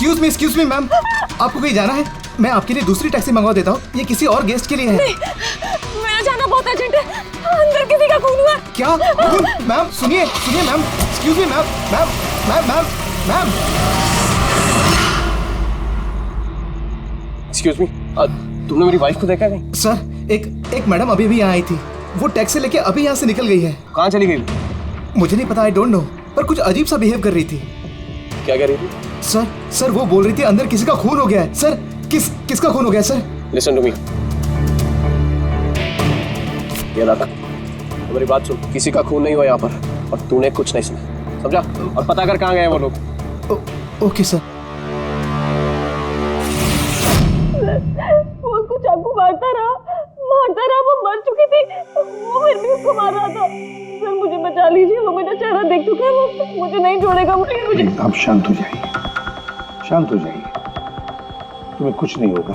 Excuse me ma'am, आपको कहीं जाना है? मैं आपके लिए दूसरी टैक्सी मंगवा देता हूँ, ये किसी और गेस्ट के लिए है। नहीं, मेरा जाना बहुत अर्जेंट है, अंदर किसी का खून हुआ। क्या खून? मैम सुनिए ma'am, excuse me ma'am. Excuse me, तुमने मेरी वाइफ को देखा है? सर एक मैडम अभी यहाँ आई थी, वो टैक्सी लेके अभी यहाँ से निकल गई है। कहाँ चली गई? मुझे नहीं पता, आई डोंट नो, पर कुछ अजीब सा बिहेव कर रही थी। क्या कह रही थी? सर वो बोल रही थी अंदर किसी का खून हो गया है। सर किसका खून हो गया सर? लिसन टू मी, ये लाता मेरी बात सुन, किसी का खून नहीं हुआ यहाँ पर, और तूने कुछ नहीं सुना, समझा? और पता कर कहाँ गए वो लोग। Okay sir. वो उसको चाकू मारता रहा, वो मर चुकी थी, वो फिर भी उसको मार रहा था। सर मुझे बचा लीजिए, वो मेरा चेहरा देख चुका है, वो मुझे नहीं छोड़ेगा, मुझे। आप शांत हो जाइए, शांत हो जाइए, तुम्हें कुछ नहीं होगा।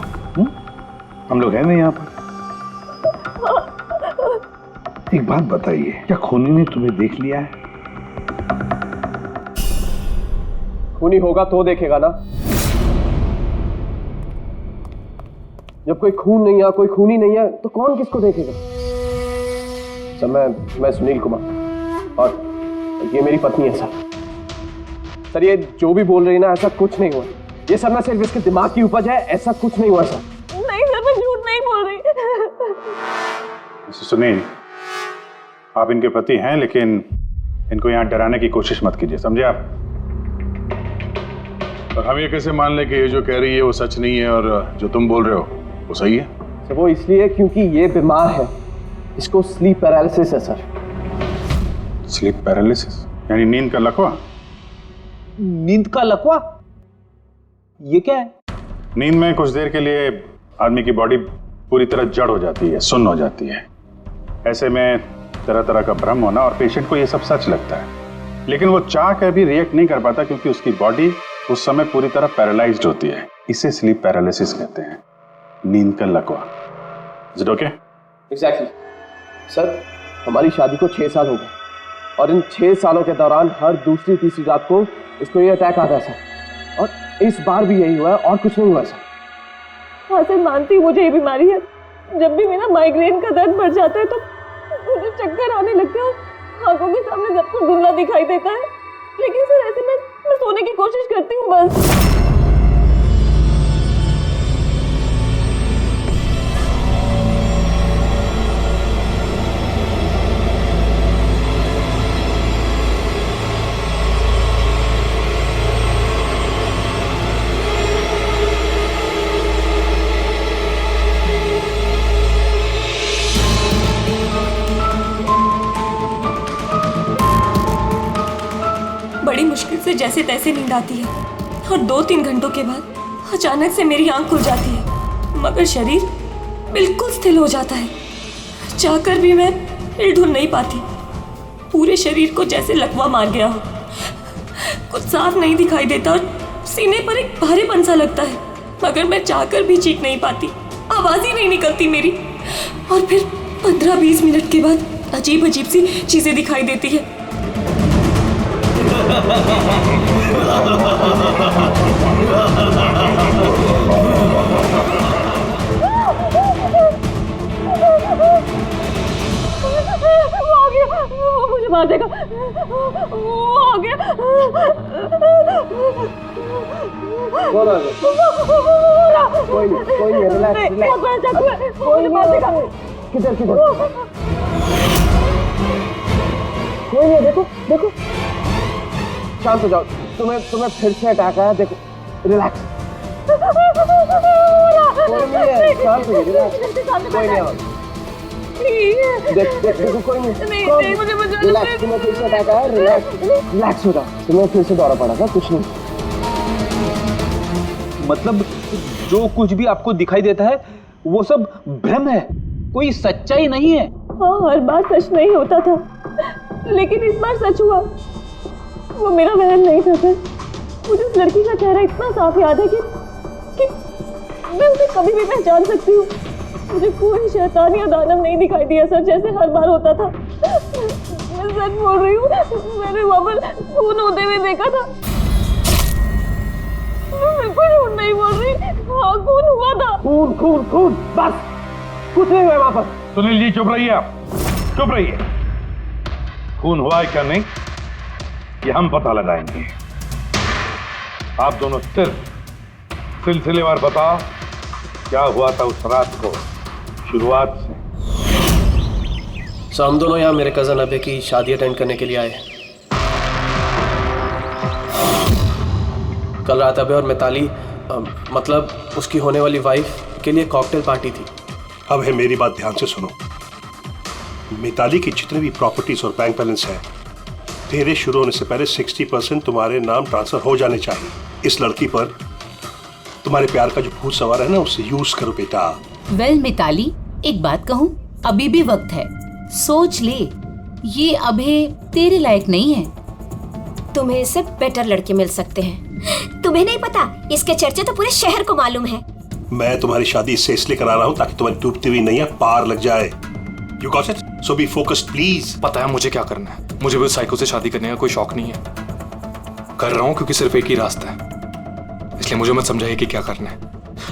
हम लोग हैं ना यहाँ पर। एक बात बताइए, क्या खूनी ने तुम्हें देख लिया है? खूनी होगा तो देखेगा ना, जब कोई खून नहीं है, कोई खूनी नहीं है, तो कौन किसको देखेगा? सर मैं सुनील कुमार, और ये मेरी पत्नी है सर। ये जो भी बोल रही है ना, ऐसा कुछ नहीं हुआ, ये सब ना सिर्फ इसके दिमाग की उपज है, ऐसा कुछ नहीं हुआ सर। नहीं सर, मैं झूठ नहीं बोल रही। सुनील, आप इनके पति हैं, लेकिन इनको यहाँ डराने की कोशिश मत कीजिए, समझे आप? और हम ये कैसे मान लें कि ये जो कह रही है वो सच नहीं है, और जो तुम बोल रहे हो वो सही है? सर वो इसलिए क्योंकि ये बीमार है, इसको स्लीप पैरालिसिस है सर। स्लीप पैरालिसिस यानी नींद का लकवा? नींद का लकवा? ये क्या है? नींद में कुछ देर के लिए आदमी की बॉडी पूरी तरह जड़ हो जाती है, सुन्न हो जाती है। ऐसे में तरह तरह का भ्रम होना, और पेशेंट को ये सब सच लगता है, लेकिन वो चाह कर भी रिएक्ट नहीं कर पाता क्योंकि उसकी बॉडी उस समय पूरी तरह पैरालाइज्ड होती है। इसे स्लीप पैरालिसिस कहते हैं, नींद का लकवा। Is it okay? Exactly sir, हमारी शादी को 6 साल हो गए, और इन 6 सालों के दौरान हर दूसरी तीसरी रात को इसको ये अटैक आता है सर, और इस बार भी यही हुआ है, और कुछ नहीं हुआ सर। हाँ सर, मानती हूँ मुझे ये बीमारी है। जब भी मेरा माइग्रेन का दर्द बढ़ जाता है तो मुझे चक्कर आने लगते हैं, और आंखों के सामने सब कुछ धुंधला दिखाई देता है। लेकिन सर ऐसे में मैं सोने की कोशिश करती हूँ बस। बड़ी मुश्किल से जैसे तैसे नींद आती है, और 2-3 घंटों के बाद अचानक से मेरी आंख खुल जाती है, मगर शरीर बिल्कुल स्थिर हो जाता है। चाहकर भी मैं हिल-डुल नहीं पाती, पूरे शरीर को जैसे लकवा मार गया हो। कुछ साफ नहीं दिखाई देता, और सीने पर एक भारीपन सा लगता है, मगर मैं चाहकर भी चीख नहीं पाती, आवाज ही नहीं निकलती मेरी। और फिर 15-20 मिनट के बाद अजीब अजीब सी चीजें दिखाई देती है। वो आ गया, वो मुझे मार देगा, वो आ गया। कोई नहीं, रिलैक्स। मुझे मार देगा। किधर कोई नहीं, देखो शांत हो जाओ, तुम्हें फिर से अटैक आया, देखो रिलैक्स। कोई नहीं है, शांत हो जाओ, रिलैक्स, कोई नहीं है। देखो कोई नहीं, मुझे बचा लो। रिलैक्स, तुम्हें फिर से अटैक आया, रिलैक्स हो जाओ, तुम्हें फिर से दौरा पड़ा था, कुछ नहीं। मतलब जो कुछ भी आपको दिखाई देता है वो सब भ्रम है, कोई सच्चाई नहीं है। हाँ, हर बार सच नहीं होता था, लेकिन इस बार सच हुआ। वो मेरा बहन नहीं था सर। मुझे उस लड़की का चेहरा इतना साफ याद है कि मैं उसे कभी भी पहचान सकती हूँ। मुझे कोई शैतान या दानव नहीं दिखाई दिया सर, जैसे हर बार होता था। मैं सच बोल रही हूँ, मैंने वहाँ पर खून होते हुए देखा था। खून खून खून, बस कुछ नहीं हुआ वहां पर। सुनील जी चुप रहिए, आप चुप रहिए। खून हुआ है क्या नहीं ये हम पता लगाएंगे। आप दोनों सिर्फ सिलसिलेवार बताओ क्या हुआ था उस रात को, शुरुआत से। सो हम दोनों यहाँ मेरे कजन अभय की शादी अटेंड करने के लिए आए। कल रात अभय और मिताली मतलब उसकी होने वाली वाइफ के लिए कॉकटेल पार्टी थी। अब है मेरी बात ध्यान से सुनो। मिताली की जितने भी प्रॉपर्टीज और बैंक बैलेंस है तेरे शुरू होने से पहले 60% तुम्हारे नाम ट्रांसफर हो जाने चाहिए। इस लड़की पर तुम्हारे प्यार का जो भूत सवार है ना उसे यूज करो बेटा। वेल मिताली, एक बात कहूँ, अभी भी वक्त है, सोच ले। ये अभय तेरे लायक नहीं है। तुम्हें इससे बेटर लड़के मिल सकते हैं। तुम्हें नहीं पता, इसके चर्चे तो पूरे शहर को मालूम है। मैं तुम्हारी शादी इससे इसलिए करा रहा हूँ ताकि तुम्हारी डूबती हुई नैया पार लग जाए। You got it? So be focused please. पता है मुझे क्या करना है। मुझे भी उस साइको से शादी करने का कोई शौक नहीं है। कर रहा हूँ क्योंकि सिर्फ एक ही रास्ता है, इसलिए मुझे मत समझाइए कि क्या करना है।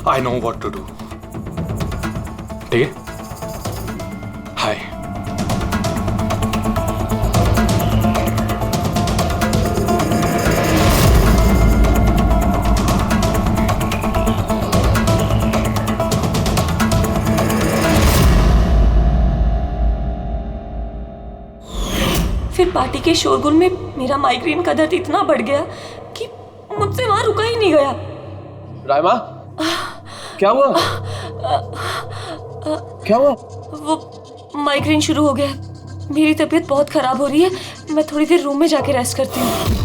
I know what to do. ठीक है? हाय। फिर पार्टी के शोरगुल में मेरा माइग्रेन का दर्द इतना बढ़ गया कि मुझसे वहां रुका ही नहीं गया। रायमा, क्या हुआ? क्या हुआ? वो माइग्रेन शुरू हो गया। मेरी तबीयत बहुत खराब हो रही है। मैं थोड़ी देर रूम में जाके रेस्ट करती हूँ।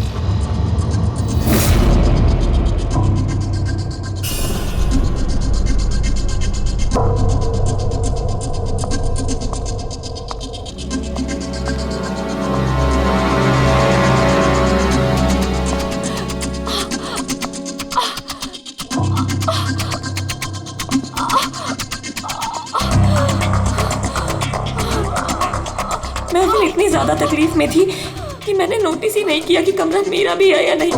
मैं फिर इतनी ज्यादा तकलीफ में थी कि मैंने नोटिस ही नहीं किया कि कमरा मेरा भी है या नहीं।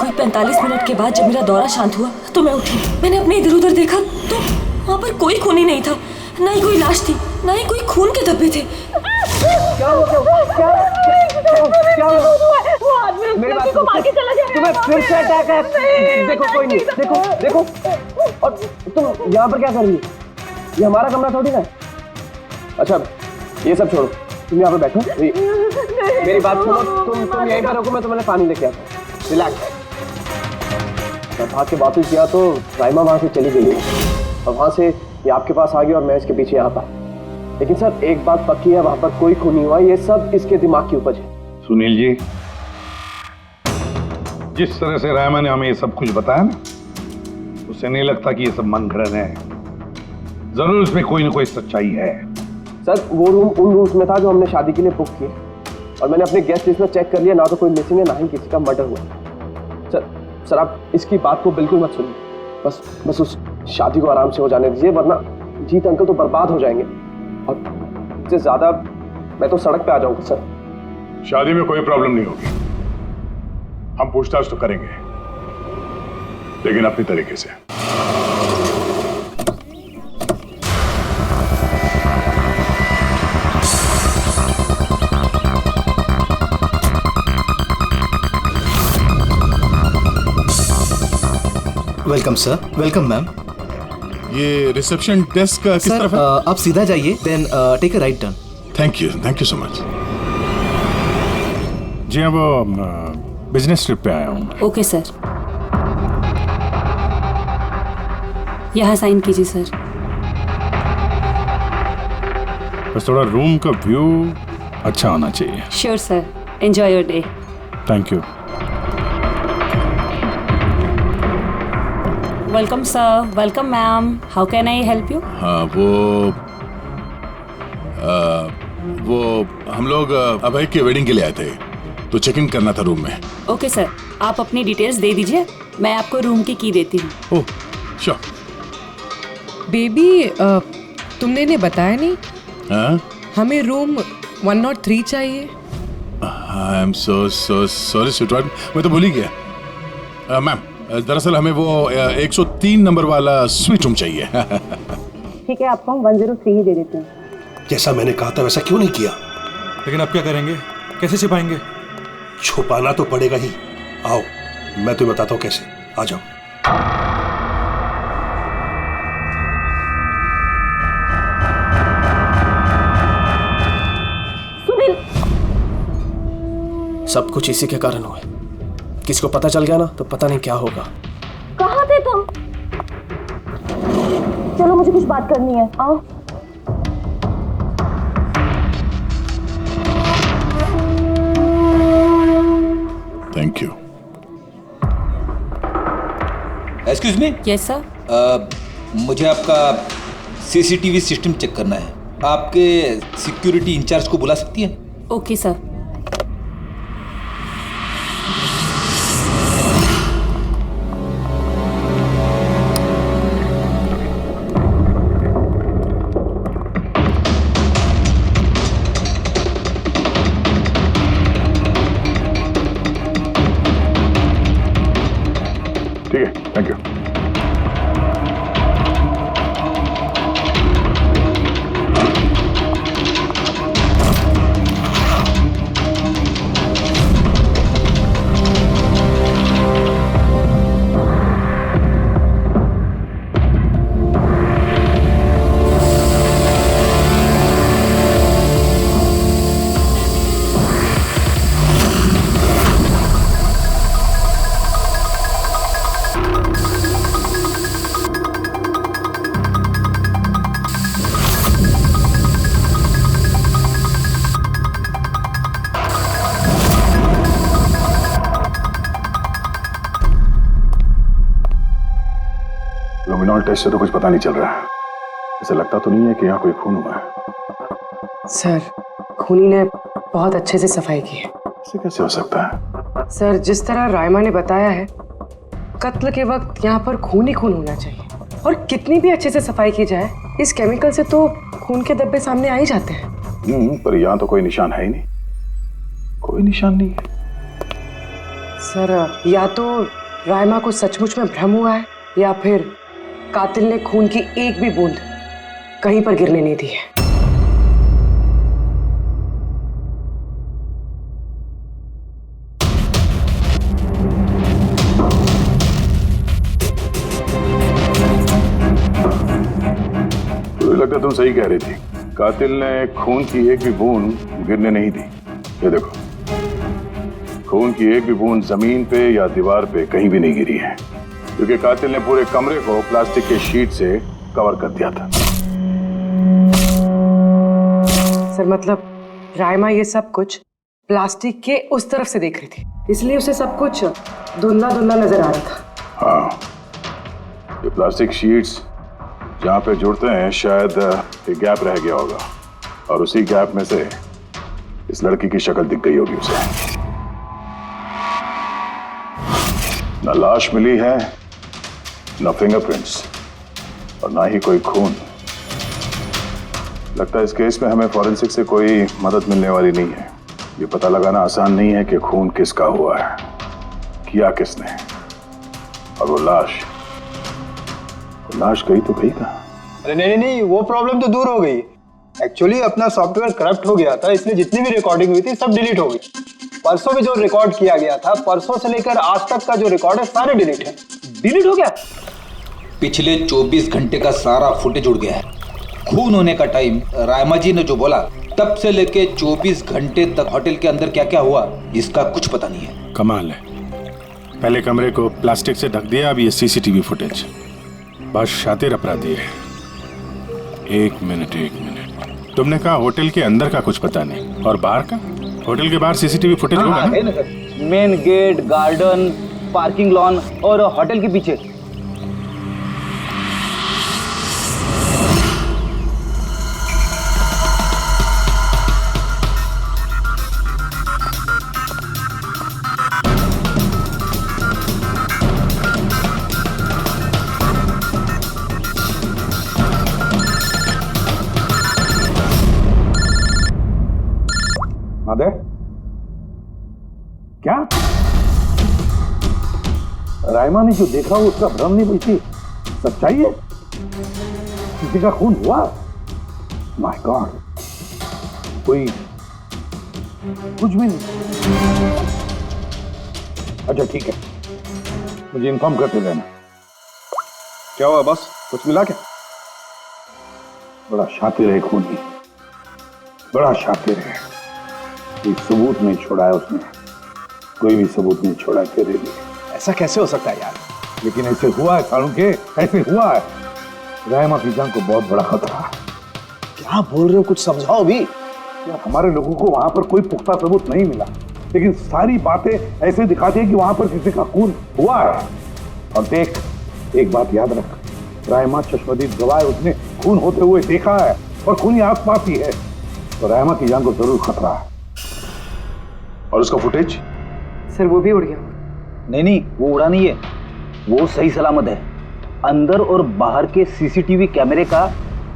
कोई 45 मिनट के बाद जब मेरा दौरा शांत हुआ तो मैं उठी। मैंने अपने इधर उधर देखा तो वहाँ पर कोई खून ही नहीं था, ना ही कोई लाश थी, ना ही कोई खून के धब्बे थे। क्या हुआ? मेरी बात सुनो, तुम्हें फिर से अटैक है। देखो कोई नहीं, देखो और तुम यहाँ पर क्या कर रही हो? ये हमारा कमरा थोड़ी ना है। अच्छा ये सब छोड़ो, तुम यहाँ पर बैठो। मेरी बात सुनो, तुम यहीं पर रखो, मैं तुम्हें पानी लेके आता हूँ। रिलैक्स। मैं भाग के वापस गया तो राइमा वहां से चली गई और वहां से ये आपके पास आ गई और मैं इसके पीछे यहाँ पर। लेकिन सर एक बात पक्की है, वहां पर कोई खून नहीं हुआ। ये सब इसके दिमाग की उपज है। सुनील जी, जिस तरह से रायमा ने हमें ये सब कुछ बताया ना, उसे नहीं लगता कि ये सब मन घड़न है। जरूर इसमें कोई ना कोई सच्चाई है। सर वो रूम उन रूम्स में था जो हमने शादी के लिए बुक किए और मैंने अपने गेस्ट लिस्ट में चेक कर लिया, ना तो कोई मिसिंग है ना ही किसी का मर्डर हुआ। सर आप इसकी बात को बिल्कुल मत सुनिए। बस उस शादी को आराम से हो जाने दीजिए, वरना जीत अंकल तो बर्बाद हो जाएंगे और इससे ज्यादा मैं तो सड़क पे आ जाऊंगा। सर शादी में कोई प्रॉब्लम नहीं होगी, हम पूछताछ तो करेंगे लेकिन अपनी तरीके से। Welcome sir. Welcome ma'am. ये रिसेप्शन डेस्क किस सर तरफ है? आप सीधा जाइए, then take a right turn. Thank you so much. जी हाँ, वो बिजनेस ट्रिप पे आया हूँ। ओके सर, यहाँ साइन कीजिए सर। बस थोड़ा रूम का व्यू अच्छा होना चाहिए। Sure sir, enjoy your day. Thank you. Welcome sir, welcome ma'am, how can I help you? हाँ वो हम लोग अभय के वेडिंग के लिए आए थे, तो चेक इन करना था रूम में। ओके सर, आप अपनी डिटेल्स दे दीजिए, मैं आपको रूम की देती हूँ। Oh sure. बेबी तुमने इन्हें बताया नहीं? हाँ? हमें रूम 103 चाहिए। I am so sorry sweetheart, मैं तो भूल ही गया। मैम दरअसल हमें वो 103 नंबर वाला स्वीट रूम चाहिए। ठीक है, आपको हम 103 ही दे देते हैं। जैसा मैंने कहा था वैसा क्यों नहीं किया? लेकिन अब क्या करेंगे, कैसे छिपाएंगे? छुपाना तो पड़ेगा ही। आओ मैं तुम्हें बताता हूँ कैसे, आ जाओ। सब कुछ इसी के कारण हुआ। किसी को पता चल गया ना तो पता नहीं क्या होगा। कहाँ थे तुम? चलो मुझे कुछ बात करनी है, आओ। Thank you. Excuse me. Yes sir. मुझे आपका सीसीटीवी सिस्टम चेक करना है। आपके सिक्योरिटी इंचार्ज को बुला सकती है? Okay sir. ठीक है, थैंक यू। लुमिनॉल टेस्ट से तो कुछ पता नहीं चल रहा है। ऐसा लगता तो नहीं है कि यहाँ कोई खून हुआ है। सर खूनी ने बहुत अच्छे से सफाई की है। ऐसे कैसे हो सकता है? सर जिस तरह रायमा ने बताया है, कत्ल के वक्त यहाँ पर खून ही खून होना चाहिए। और कितनी भी अच्छे से सफाई की जाए, इस केमिकल से तो खून के धब्बे सामने आ ही जाते हैं। पर यहाँ तो कोई निशान है ही नहीं। कोई निशान नहीं है। सर या तो रायमा को सचमुच में भ्रम हुआ है, या फिर कातिल ने खून की एक भी बूंद कहीं पर गिरने नहीं दी है। मुझे लगता तुम सही कह रही थी। कातिल ने खून की एक भी बूंद गिरने नहीं दी। ये देखो, खून की एक भी बूंद जमीन पे या दीवार पे कहीं भी नहीं गिरी है, क्योंकि कातिल ने पूरे कमरे को प्लास्टिक के शीट से कवर कर दिया था। सर मतलब रायमा ये सब कुछ प्लास्टिक के उस तरफ से देख रही थी, इसलिए उसे सब कुछ धुंधला धुंधला नजर आ रहा था। हाँ, ये प्लास्टिक शीट्स जहाँ पे जुड़ते हैं शायद एक गैप रह गया होगा, और उसी गैप में से इस लड़की की शक्ल दिख गई होगी उसे। न लाश मिली है, न फिंगरप्रिंट्स, और ना ही कोई खून। लगता है इस केस में हमें फॉरेंसिक से कोई मदद मिलने वाली नहीं है। ये पता लगाना आसान नहीं है कि खून किसका हुआ है, किया किसने, और वो लाश गई तो गई कहाँ? अरे नहीं, वो प्रॉब्लम तो दूर हो गई। एक्चुअली अपना सॉफ्टवेयर करप्ट हो गया था, इसलिए जितनी भी रिकॉर्डिंग हुई थी सब डिलीट हो गई। परसों भी जो रिकॉर्ड किया गया था, परसों से लेकर आज तक का जो रिकॉर्ड है सारे डिलीट है। डिलीट हो गया। पिछले 24 घंटे का सारा फुटेज उड़ गया है। खून होने का टाइम रायमा जी ने जो बोला, तब से लेके 24 घंटे तक होटल के अंदर क्या क्या हुआ इसका कुछ पता नहीं है। कमाल है, पहले कमरे को प्लास्टिक से ढक दिया, अब ये सीसीटीवी फुटेज। बस शातिर अपराधी है। एक मिनट, तुमने कहा होटल के अंदर का कुछ पता नहीं, और बाहर का? होटल के बाहर सीसीटीवी फुटेज होगा ना? Main gate, garden, parking lawn और होटल के पीछे। अदय, क्या रायमा ने जो देखा वो उसका भ्रम नहीं बल्कि सच्चाई है? किसी का खून हुआ? माय गॉड, कोई कुछ भी नहीं। अच्छा ठीक है, मुझे इन्फॉर्म करते रहना। क्या हुआ बॉस, कुछ मिला क्या? बड़ा शातिर है खूनी, बड़ा शातिर है। कोई सबूत नहीं छोड़ा है उसने, कोई भी सबूत नहीं छोड़ा तेरे लिए। ऐसा कैसे हो सकता है यार? लेकिन ऐसे हुआ है सालुंके, ऐसे हुआ है। रायमा की जान को बहुत बड़ा खतरा है। क्या बोल रहे हो, कुछ समझाओ भी। यार हमारे लोगों को वहां पर कोई पुख्ता सबूत नहीं मिला, लेकिन सारी बातें ऐसे दिखाती है कि वहां पर किसी का खून हुआ है। और देख, एक बात याद रख, रायमा चश्मदीद गवाह है, उसने खून होते हुए देखा है और खूनी आसपास ही है, तो रायमा की जान को जरूर खतरा है। और उसका फुटेज? सर वो भी उड़ गया। नहीं, वो उड़ा नहीं है, वो सही सलामत है। अंदर और बाहर के सीसीटीवी कैमरे का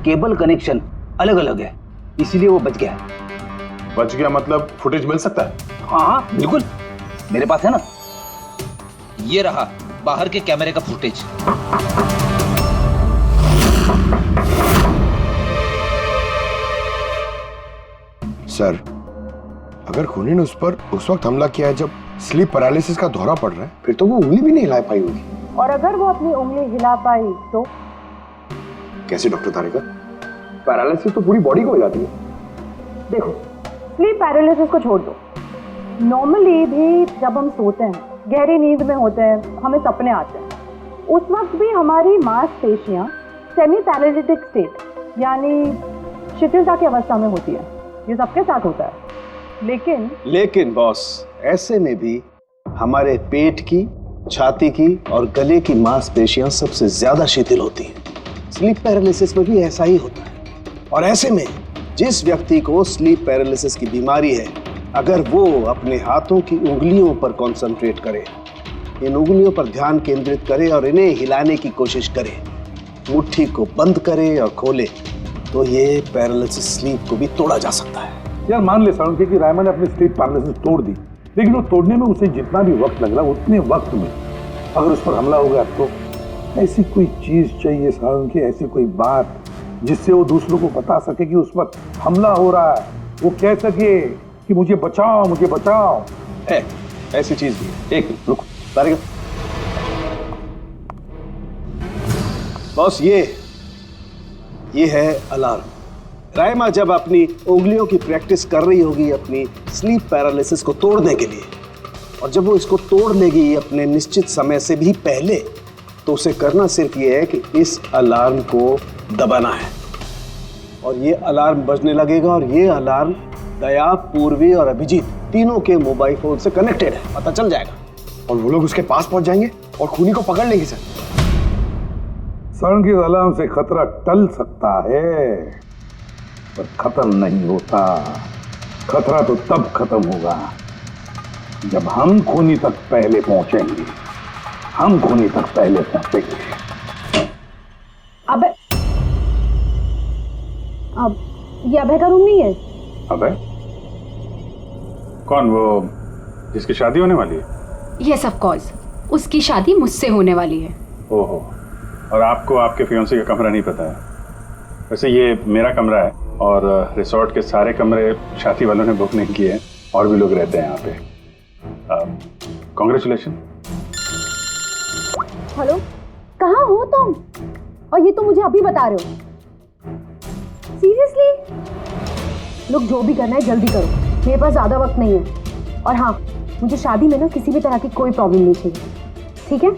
केबल कनेक्शन अलग अलग है, इसीलिए वो बच गया। बच गया मतलब फुटेज मिल सकता है? हाँ बिल्कुल, मेरे पास है ना। ये रहा बाहर के कैमरे का फुटेज। सर, अगर खूनी ने उस पर उस वक्त हमला किया है जब स्लीप पैरालिसिस का दौरा पड़ रहा है, फिर तो वो उंगली भी नहीं हिला पाई होगी। और अगर वो अपनी उंगली हिला पाई तो? कैसे डॉक्टर तारिका? पैरालिसिस तो पूरी बॉडी को हो जाती है। देखो, स्लीप पैरालिसिस को छोड़ दो, नॉर्मली भी जब हम सोते हैं, गहरी नींद में होते हैं, हमें सपने आते हैं, उस वक्त भी हमारी मांसपेशियां सेमी पैरालिटिक स्टेट यानी शिथिलता की अवस्था में होती है। ये सबके साथ होता है। लेकिन बॉस, ऐसे में भी हमारे पेट की, छाती की और गले की मांसपेशियां सबसे ज्यादा शिथिल होती हैं। स्लीप पैरालिसिस में भी ऐसा ही होता है। और ऐसे में जिस व्यक्ति को स्लीप पैरालिसिस की बीमारी है, अगर वो अपने हाथों की उंगलियों पर कंसंट्रेट करे, इन उंगलियों पर ध्यान केंद्रित करे और इन्हें हिलाने की कोशिश करे, मुट्ठी को बंद करे और खोले, तो ये पैरालिसिस स्लीप को भी तोड़ा जा सकता है। यार मान ले सालुंके कि रायमा ने अपनी स्लीप पैरालिसिस तोड़ दी, लेकिन वो तोड़ने में उसे जितना भी वक्त लग रहा, उतने वक्त में अगर उस पर हमला हो गया तो ऐसी कोई चीज चाहिए सालुंके, ऐसी कोई बात जिससे वो दूसरों को बता सके कि उस पर हमला हो रहा है, वो कह सके कि मुझे बचाओ, मुझे बचाओ। है ऐसी चीज भी। एक रुक तारिका, बॉस ये है अलार्म। रायमा जब अपनी उंगलियों की प्रैक्टिस कर रही होगी अपनी स्लीप पैरालिसिस को तोड़ने के लिए, और जब वो इसको तोड़ लेगी अपने निश्चित समय से भी पहले, तो उसे करना सिर्फ ये है कि इस अलार्म को दबाना है, और ये अलार्म बजने लगेगा। और ये अलार्म दया, पूर्वी और अभिजीत तीनों के मोबाइल फोन से कनेक्टेड है, पता चल जाएगा। और वो लोग उसके पास पहुंच जाएंगे और खूनी को पकड़ लेंगे। सर के अलार्म से खतरा टल सकता है, पर खत्म नहीं होता। खतरा तो तब खत्म होगा जब हम खूनी तक पहले पहुंचेंगे। हम खूनी तक पहले पहुंचेंगे। अब ये अभय का रूम नहीं है? अभय? कौन, वो जिसकी शादी होने वाली है? यस ऑफ कोर्स, उसकी शादी मुझसे होने वाली है। ओहो, और आपको आपके फियांसे का कमरा नहीं पता है? वैसे ये मेरा कमरा है और रिसोर्ट के सारे कमरे शादी वालों ने बुक नहीं किए हैं, और भी लोग रहते हैं यहाँ पे। कॉन्ग्रेचुलेशन। हेलो, कहाँ हो तुम? और ये तो मुझे अभी बता रहे हो? सीरियसली? लोग जो भी करना है जल्दी करो, मेरे पास ज्यादा वक्त नहीं है। और हाँ, मुझे शादी में ना किसी भी तरह की कोई प्रॉब्लम नहीं चाहिए, ठीक है?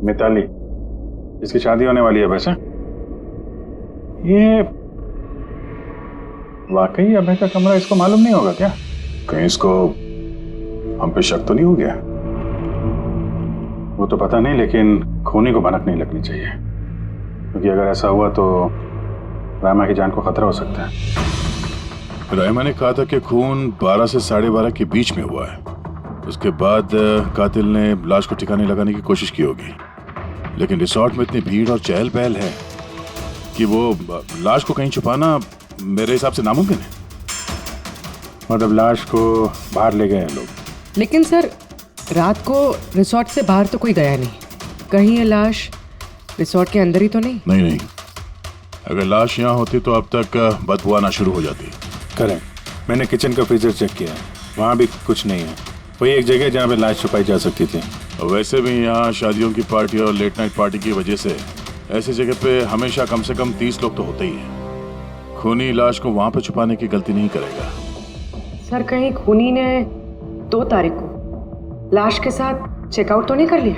मिताली, इसकी शादी होने वाली है। वैसे ये वाकई अभय का कमरा इसको मालूम नहीं होगा क्या? कहीं इसको हम पे शक तो नहीं हो गया? वो तो पता नहीं, लेकिन खूनी को भनक नहीं लगनी चाहिए, क्योंकि अगर ऐसा हुआ तो रायमा की जान को खतरा हो सकता है। रायमा ने कहा था कि खून 12 से 12:30 के बीच में हुआ है। उसके बाद कातिल ने लाश को ठिकाने लगाने की कोशिश की होगी, लेकिन रिसोर्ट में इतनी भीड़ और चहल पहल है कि वो लाश को कहीं छुपाना मेरे हिसाब से नामुमकिन है। मतलब लाश को बाहर ले गए हैं लोग? लेकिन सर, रात को रिसोर्ट से बाहर तो कोई गया नहीं। कहीं ये लाश रिसोर्ट के अंदर ही तो नहीं? नहीं, अगर लाश यहाँ होती तो अब तक बदबू आना शुरू हो जाती। करेक्ट। मैंने किचन का फ्रीजर चेक किया है, वहाँ भी कुछ नहीं है। वही एक जगह जहाँ पे लाश छुपाई जा सकती थी। वैसे भी यहाँ शादियों की पार्टी और लेट नाइट पार्टी की वजह से ऐसी जगह पे हमेशा कम से कम 30 लोग तो होते ही हैं। खूनी लाश को वहाँ पे छुपाने की गलती नहीं करेगा। सर, कहीं खूनी ने 2 तारीख को लाश के साथ चेकआउट तो नहीं कर लिया?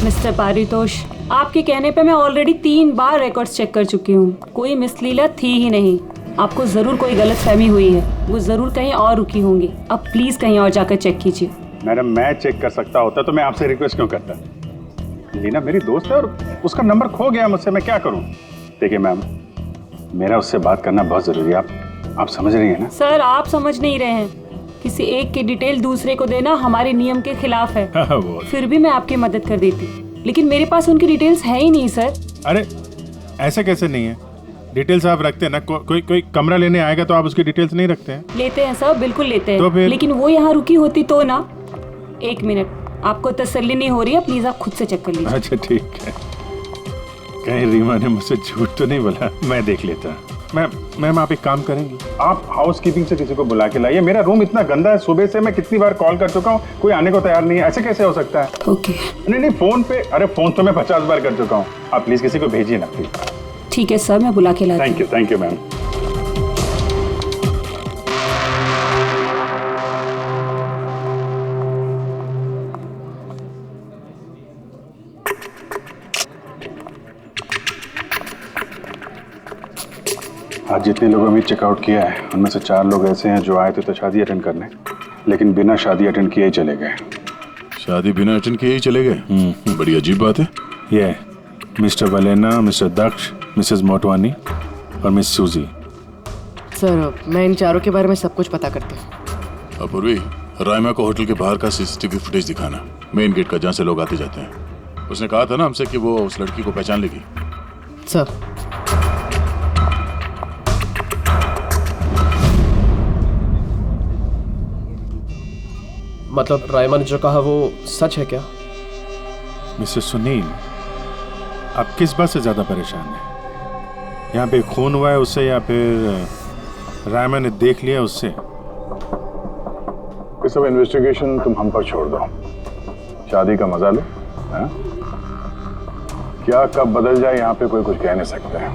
मिस्टर पारितोष, आपके कहने पे मैं ऑलरेडी 3 बार रिकॉर्ड्स चेक कर चुकी हूँ। कोई मिसलीला थी ही नहीं। आपको जरूर कोई गलतफहमी हुई है, वो जरूर कहीं और रुकी होंगी। अब प्लीज कहीं और जाकर चेक कीजिए। मैडम, मैं चेक कर सकता होता तो मैं आपसे रिक्वेस्ट क्यों करता? लीना मेरी दोस्त है और उसका नंबर खो गया मुझसे, मैं क्या करूँ? देखिए मैम, मेरा उससे बात करना बहुत जरूरी है। आप समझ रही हैं ना? सर, आप समझ नहीं रहे हैं। किसी एक की डिटेल दूसरे को देना हमारे नियम के खिलाफ है। फिर भी मैं आपकी मदद कर देती, लेकिन मेरे पास उनकी डिटेल्स है ही नहीं सर। अरे ऐसे कैसे नहीं है? डिटेल्स आप रखते हैं ना। कोई कमरा लेने आएगा तो आप उसकी डिटेल्स नहीं रखते हैं? लेते हैं सर, बिल्कुल लेते हैं। तो फिर? लेकिन वो यहाँ रुकी होती तो ना। 1 मिनट, आपको तसल्ली नहीं हो रही है, प्लीज आप खुद से चेक कर लीजिए। अच्छा ठीक है। कहीं रीमा ने मुझसे झूठ तो नहीं बोला? मैं देख लेता। मैम आप एक काम करेंगी, आप हाउस कीपिंग से किसी को बुला के लाइए। मेरा रूम इतना गंदा है, सुबह से मैं कितनी बार कॉल कर चुका हूँ, कोई आने को तैयार नहीं है। ऐसे कैसे हो सकता है? ओके। नहीं फोन पे, अरे फोन तो मैं 50 बार कर चुका हूँ। आप प्लीज किसी को भेजिए ना प्लीज। ठीक है सर, मैं बुला के लाती हूँ। Thank you ma'am. आज जितने लोगों ने चेकआउट किया है उनमें से 4 लोग ऐसे हैं जो आए थे तो शादी अटेंड करने, लेकिन बिना शादी अटेंड किए ही चले गए। शादी बिना अटेंड किए ही चले गए? बड़ी अजीब बात है। ये मिस्टर वलेना, मिस्टर दक्ष, मिसेस मोटवानी और मिस सूजी। सर, मैं इन 4 के बारे में सब कुछ पता करती हूँ। अपूर्वी, रायमा को होटल के बाहर का सीसीटीवी फुटेज दिखाना, मेन गेट का, जहाँ से लोग आते जाते हैं। उसने कहा था ना हमसे कि वो उस लड़की को पहचान लेगी। सर, मतलब रायमा ने जो कहा वो सच है क्या? मिस्टर सुनील, आप किस बात से ज्यादा परेशान हैं? यहाँ पे खून हुआ है उससे या फिर रायमा ने देख लिया उससे? ये सब इन्वेस्टिगेशन तुम हम पर छोड़ दो, शादी का मजा लो। क्या कब बदल जाए यहाँ पे कोई कुछ कह नहीं सकता है।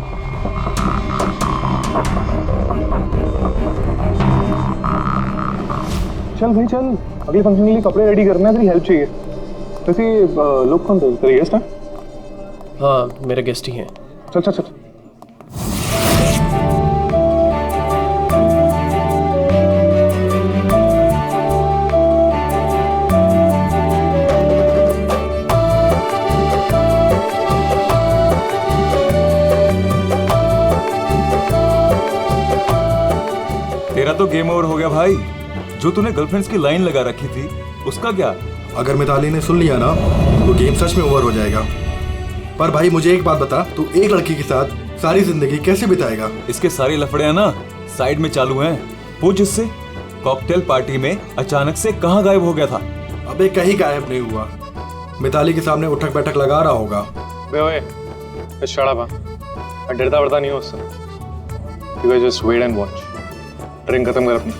चल भाई चल, अगले फंक्शन के लिए कपड़े रेडी करना है, तेरी हेल्प चाहिए। वैसे लोग कौन थे? तेरे गेस्ट हैं? हाँ, मेरे गेस्ट ही हैं। चल चल चल। तेरा तो गेम ओवर हो गया भाई। जो तूने गर्लफ्रेंड्स की लाइन लगा रखी थी उसका क्या? अगर मिताली ने सुन लिया ना तो गेम सच में ओवर हो जाएगा। पर भाई मुझे एक बात बता, तू एक लड़की के साथ सारी जिंदगी कैसे बिताएगा? इसके सारे लफड़े हैं ना साइड में चालू हैं। पूछ इससे, कॉकटेल पार्टी में अचानक से कहाँ गायब हो गया था? अबे कहीं गायब नहीं हुआ, मिताली के सामने उठक बैठक लगा रहा होगा। मैं डरता वरता नहीं हूँ उससे। You guys just wait and watch. Drink खत्म कर अपनी।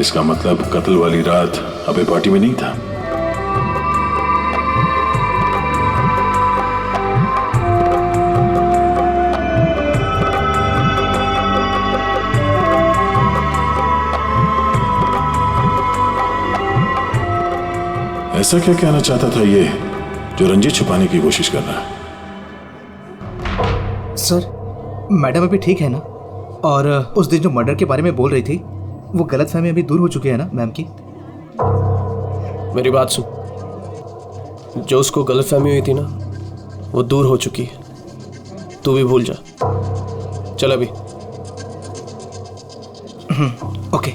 इसका मतलब कत्ल वाली रात अबे पार्टी में नहीं था। ऐसा क्या कहना चाहता था ये जो रंजित छुपाने की कोशिश कर रहा है? सर, मैडम अभी ठीक है ना? और उस दिन जो मर्डर के बारे में बोल रही थी वो गलतफहमी अभी दूर हो चुकी है ना मैम की? मेरी बात सुन, जो उसको गलतफहमी हुई थी ना वो दूर हो चुकी है। तू भी भूल जा। चल अभी। ओके।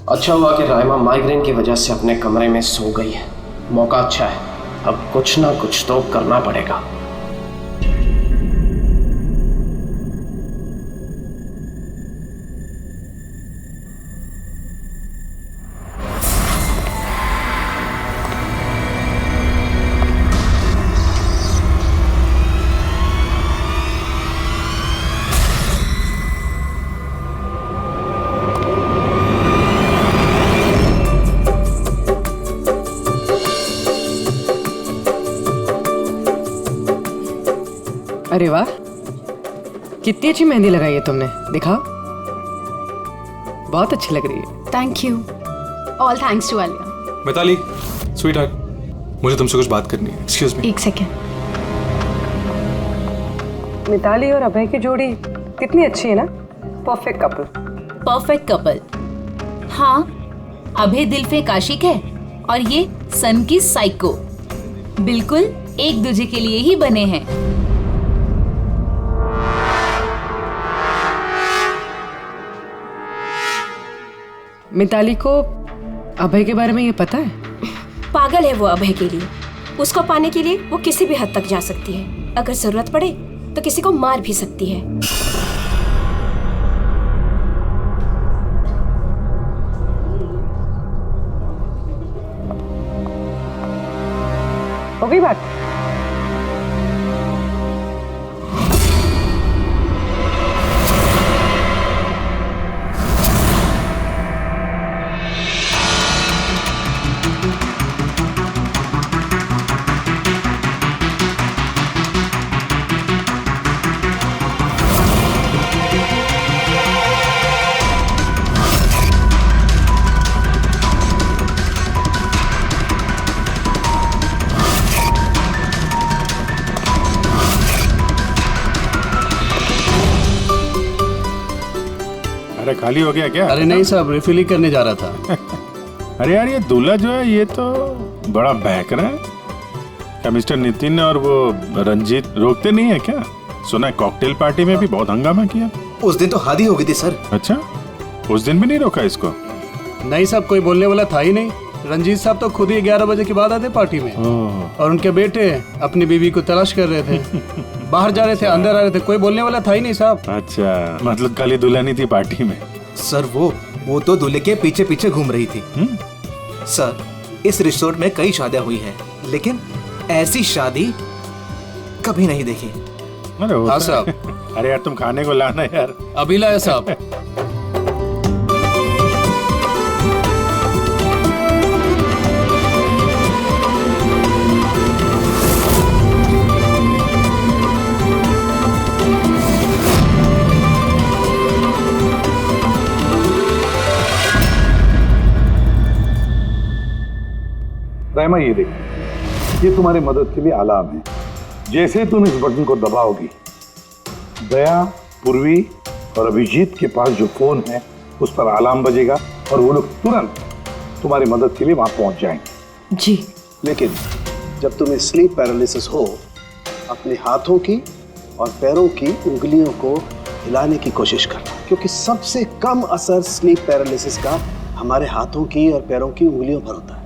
अच्छा हुआ कि राइमा माइग्रेन की वजह से अपने कमरे में सो गई है। मौका अच्छा है, अब कुछ ना कुछ तो करना पड़ेगा। अरे वाह, कितनी अच्छी मेहंदी लगाई है तुमने, दिखाओ। बहुत अच्छी लग रही है। Thank you. All thanks to Alia. Mitali, sweetheart, मुझे तुमसे कुछ बात करनी है। Excuse me. एक सेकेंड। मिताली और अभय की जोड़ी कितनी अच्छी है ना। Perfect couple. Perfect couple. हाँ, अभय दिल पे आशिक है और ये सन की साइको। बिल्कुल एक दूसरे के लिए ही बने हैं। मिताली को अभय के बारे में ये पता है? पागल है वो अभय के लिए। उसको पाने के लिए वो किसी भी हद तक जा सकती है। अगर जरूरत पड़े तो किसी को मार भी सकती है। हो गई बात? अरे खाली हो गया क्या? अरे नहीं साहब, रिफिल करने जा रहा था। अरे यार, ये दूल्हा जो है ये तो बड़ा बहक रहा है। क्या मिस्टर नितिन और वो रंजीत रोकते नहीं है क्या? सुना है कॉकटेल पार्टी में भी बहुत हंगामा किया। उस दिन तो हादी हो गई थी सर। अच्छा, उस दिन भी नहीं रोका इसको? नहीं साहब, कोई बोलने वाला था ही नहीं। रंजीत साहब तो खुद ही 11 बजे के बाद आते पार्टी में, और उनके बेटे अपनी बीवी को तलाश कर रहे थे। बाहर जा रहे थे, अंदर आ रहे थे, कोई बोलने वाला था ही नहीं साहब। अच्छा, मतलब खाली दुल्हनी थी पार्टी में? सर वो तो दूल्हे के पीछे पीछे घूम रही थी। सर, इस रिसोर्ट में कई शादियां हुई हैं, लेकिन ऐसी शादी कभी नहीं देखी। अरे हाँ साहब। अरे यार, तुम खाने को लाना यार। अभी लाया साहब। राइमा, ये देखो, ये तुम्हारी मदद के लिए अलार्म है। जैसे तुम इस बटन को दबाओगी, दया, पूर्वी और अभिजीत के पास जो फोन है उस पर अलार्म बजेगा और वो लोग तुरंत तुम्हारी मदद के लिए वहां पहुंच जाएंगे। जी। लेकिन जब तुम्हें स्लीप पैरालिसिस हो, अपने हाथों की और पैरों की उंगलियों को हिलाने की कोशिश करना, क्योंकि सबसे कम असर स्लीप पैरालिसिस का हमारे हाथों की और पैरों की उंगलियों पर होता है।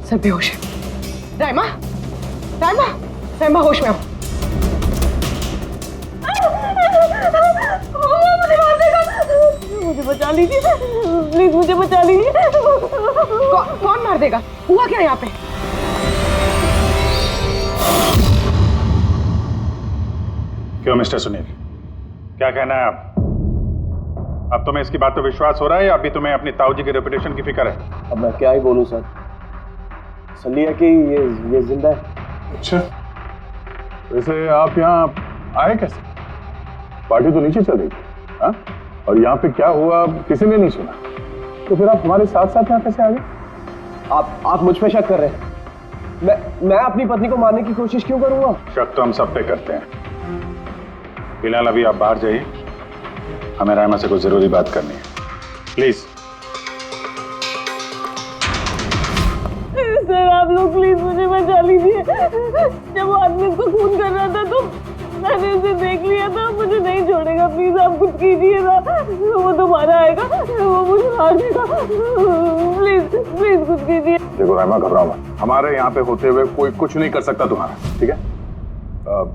सर बेहोश है। राइमा, राइमा, राइमा होश में आओ। मुझे बचा लीजिए प्लीज, मुझे बचा लीजिए। कौन मार देगा? हुआ क्या यहाँ पे? क्यों मिस्टर सुनील, क्या कहना है आप? अब तुम्हें इसकी बात पर विश्वास हो रहा है या अभी तुम्हें अपनी ताऊ जी की रेपुटेशन की फिक्र है? अब मैं क्या ही बोलूं सर, तसल्ली है कि ये जिंदा है। अच्छा, वैसे आप यहाँ आए कैसे? पार्टी तो नीचे चल रही थी, हाँ? और यहाँ पे क्या हुआ किसी ने नहीं सुना, तो फिर आप हमारे साथ साथ यहाँ कैसे आ गए? आप मुझ पे शक कर रहे हैं? मैं अपनी पत्नी को मारने की कोशिश क्यों करूंगा? शक तो हम सब पे करते हैं। फिलहाल अभी आप बाहर जाइए, हमें रायमा से कुछ जरूरी बात करनी है, प्लीज। सर आप लोग प्लीज मुझे बचा लीजिए। जब वो आदमी उसको खून कर रहा था तो मैंने उसे देख लिया था, मुझे नहीं छोड़ेगा, प्लीज आप कुछ कीजिए ना। वो दोबारा आएगा, वो मुझे मार देगा, प्लीज प्लीज कुछ कीजिए। देखो रायमा, घबराओ मत, हमारे यहाँ पे होते हुए कोई कुछ नहीं कर सकता तुम्हारा, ठीक है?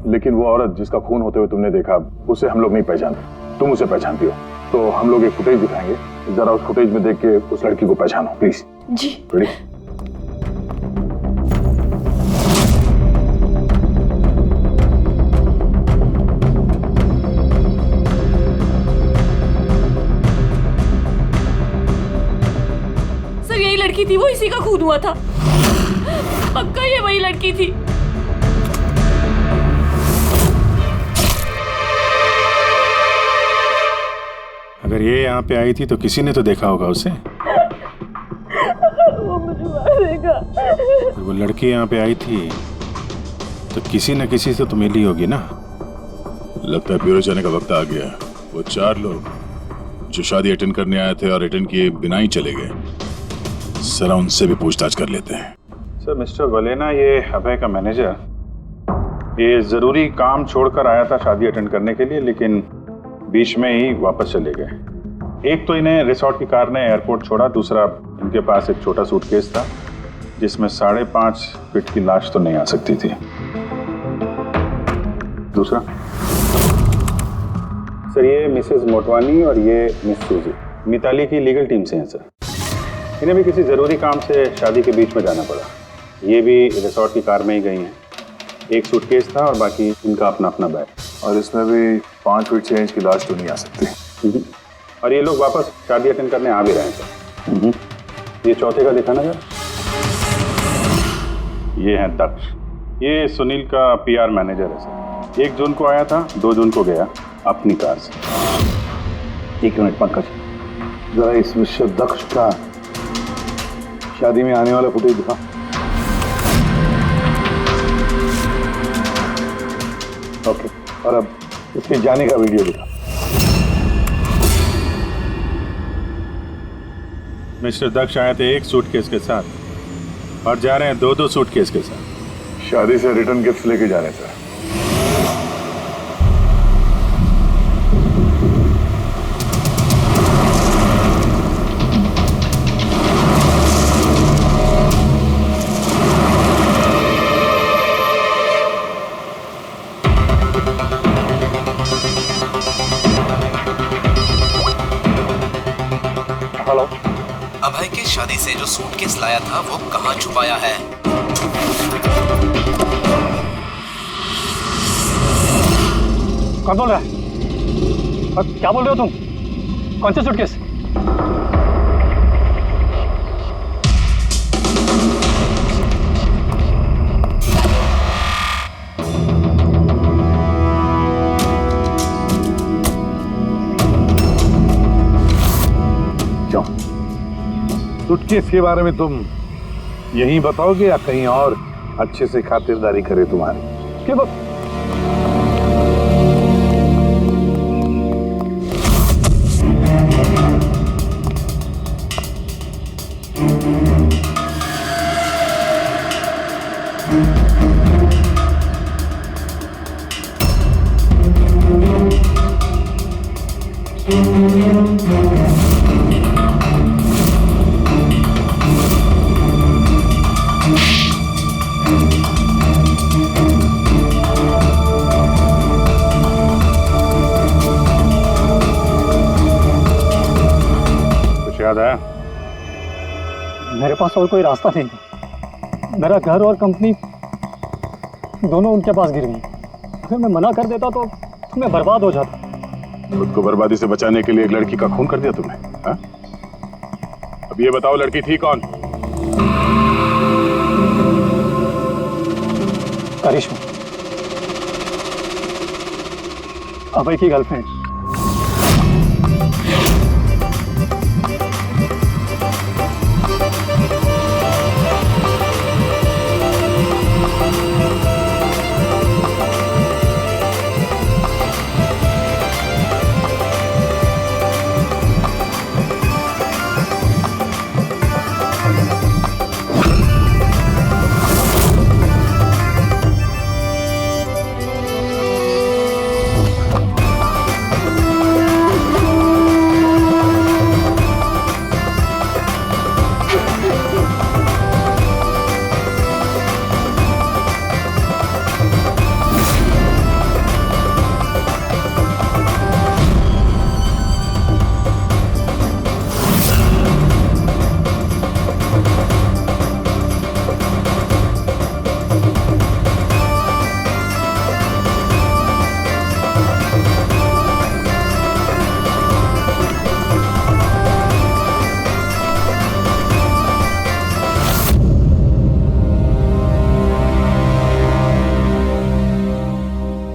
लेकिन वो औरत जिसका खून होते हुए तुमने देखा, उसे हम लोग नहीं पहचानते, तुम उसे पहचानती हो, तो हम लोग एक फुटेज दिखाएंगे, जरा उस फुटेज में देख के उस लड़की को पहचानो प्लीज। जी। रेडी? सर यही लड़की थी, वो इसी का खून हुआ था, पक्का ये वही लड़की थी। अगर ये यहाँ पे आई थी तो किसी ने तो देखा होगा उसे। वो मुझे मारेगा। अगर वो लड़की यहाँ पे आई थी तो किसी न किसी से तो मिली होगी ना। लगता है ब्यूरो जाने का वक्त आ गया। वो 4 लोग जो शादी अटेंड करने आए थे और अटेंड किए बिना ही चले गए, जरा उनसे भी पूछताछ कर लेते हैं। सर मिस्टर वलेना, ये अभय का मैनेजर, ये जरूरी काम छोड़कर आया था शादी अटेंड करने के लिए, लेकिन बीच में ही वापस चले गए। एक तो इन्हें रिसोर्ट की कार ने एयरपोर्ट छोड़ा, दूसरा इनके पास एक छोटा सूटकेस था जिसमें 5.5 फीट की लाश तो नहीं आ सकती थी। दूसरा सर, ये मिसेस मोटवानी और ये मिस सूजी मिताली की लीगल टीम से हैं सर। इन्हें भी किसी ज़रूरी काम से शादी के बीच में जाना पड़ा। ये भी रिसोर्ट की कार में ही गई हैं। एक सूटकेस था और बाकी इनका अपना अपना बैग, और इसमें भी 5 फीट 6 इंच की लाश तो नहीं आ सकती। और ये लोग वापस शादी अटेंड करने आ भी रहे हैं सर। ये चौथे का दिखाना सर। ये है दक्ष, ये सुनील का PR मैनेजर है सर। 1 जून को आया था, 2 जून को गया अपनी कार से। 1 मिनट पंकज, जरा इस मिस्टर दक्ष का शादी में आने वाला फुटेज दिखा। ओके, और अब इसके जाने का वीडियो दिखा। मिस्टर दक्ष आए थे 1 सूटकेस के साथ और जा रहे हैं 2-2 सूटकेस के साथ। शादी से रिटर्न गिफ्ट लेके जा रहे हैं सर। अभय के शादी से जो सूटकेस लाया था वो कहाँ छुपाया है? कौन बोल रहा है? और क्या बोल रहे हो तुम? कौन से सूटकेस? सूटकेस के बारे में तुम यही बताओगे या कहीं और अच्छे से खातिरदारी करे तुम्हारी? क्या बात? याद आया? मेरे पास और कोई रास्ता नहीं। मेरा घर और कंपनी दोनों उनके पास गिर गई। अगर मैं मना कर देता तो मैं बर्बाद हो जाता। खुद को बर्बादी से बचाने के लिए एक लड़की का खून कर दिया तुमने, हाँ? अब ये बताओ लड़की थी कौन? करिश्मा, अभय की गर्लफ्रेंड।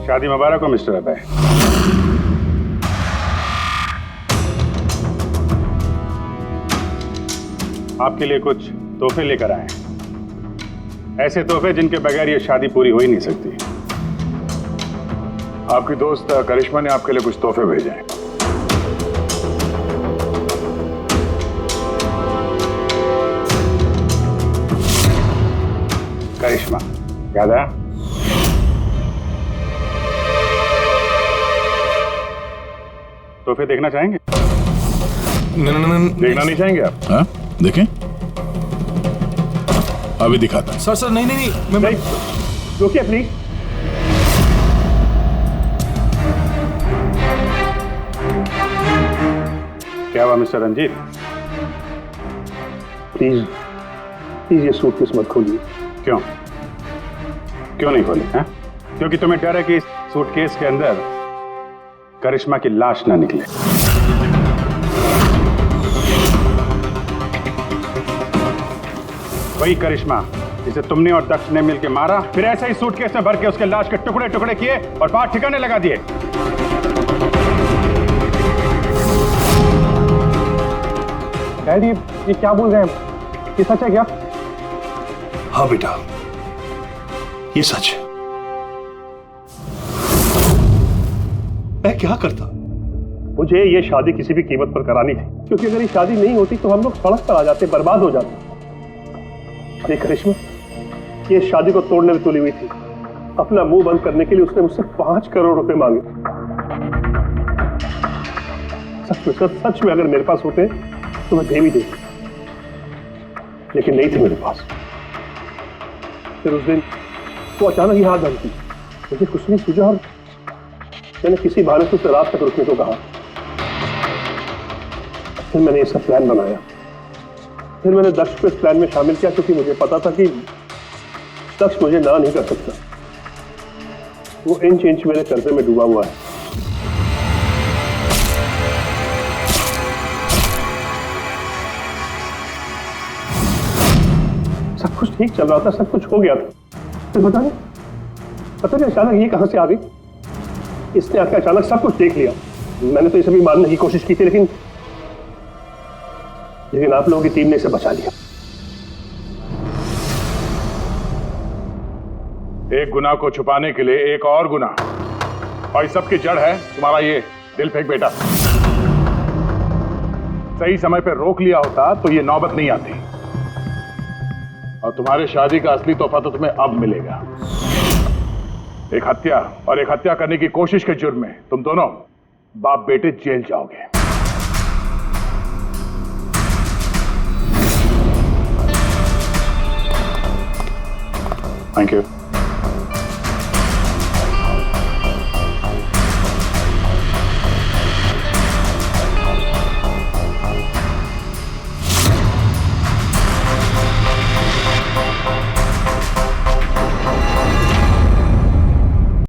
शादी मुबारक हो मिस्टर अभय। आपके लिए कुछ तोहफे लेकर आए हैं, ऐसे तोहफे जिनके बगैर ये शादी पूरी हो ही नहीं सकती। आपकी दोस्त करिश्मा ने आपके लिए कुछ तोहफे भेजे हैं। करिश्मा, याद आया? तोहफे देखना चाहेंगे? देखना नहीं चाहेंगे आप? हाँ, देखें। अभी दिखाता। सर सर नहीं नहीं नहीं, मैं रुकिए प्लीज। क्या हुआ मिस्टर रंजीत? प्लीज प्लीज ये सूटकेस मत खोलिए। क्यों? क्यों नहीं खोले? हैं? क्योंकि तुम्हें डर है कि इस सूटकेस के अंदर करिश्मा की लाश ना निकले। वही करिश्मा जिसे तुमने और दक्ष ने मिलकर मारा, फिर ऐसे ही सूटकेस में भर के उसके लाश के टुकड़े टुकड़े किए और बात ठिकाने लगा दिए। डैडी, ये क्या बोल रहे हैं? ये सच है क्या? हाँ बेटा, ये सच है। मैं क्या करता? मुझे ये शादी किसी भी कीमत पर करानी थी, क्योंकि अगर ये शादी नहीं होती तो हम लोग सड़क पर आ जाते, बर्बाद हो जाते। ये करिश्मा ये शादी को तोड़ने में तुली हुई थी। अपना मुंह बंद करने के लिए उसने मुझसे 5 करोड़ रुपए मांगे। सच में अगर मेरे पास होते तो मैं दे भी देती, लेकिन नहीं थे मेरे पास। फिर उस दिन वो अचानक ही हाथ धमकी, मुझे कुछ नहीं सूझा और मैंने किसी बहाने से उसे रात तक रुकने को कहा। फिर मैंने इसका प्लान बनाया। फिर मैंने दक्ष को इस प्लान में शामिल किया, क्योंकि मुझे पता था कि दक्ष मुझे ना नहीं कर सकता। वो इंच इंच मेरे कर्जे में डूबा हुआ है। सब कुछ ठीक चल रहा था, सब कुछ हो गया था। फिर पता नहीं अचानक ये कहां से आ गई। इसने आके अचानक सब कुछ देख लिया। मैंने तो ये सभी मारने की कोशिश की थी, लेकिन आप लोगों की टीम ने इसे बचा लिया। एक गुनाह को छुपाने के लिए एक और गुनाह, और इस सब की जड़ है तुम्हारा ये दिल फेंक बेटा। सही समय पर रोक लिया होता तो ये नौबत नहीं आती, और तुम्हारे शादी का असली तोहफा तो तुम्हें अब मिलेगा। एक हत्या और एक हत्या करने की कोशिश के जुर्म में तुम दोनों बाप बेटे जेल जाओगे। Thank you.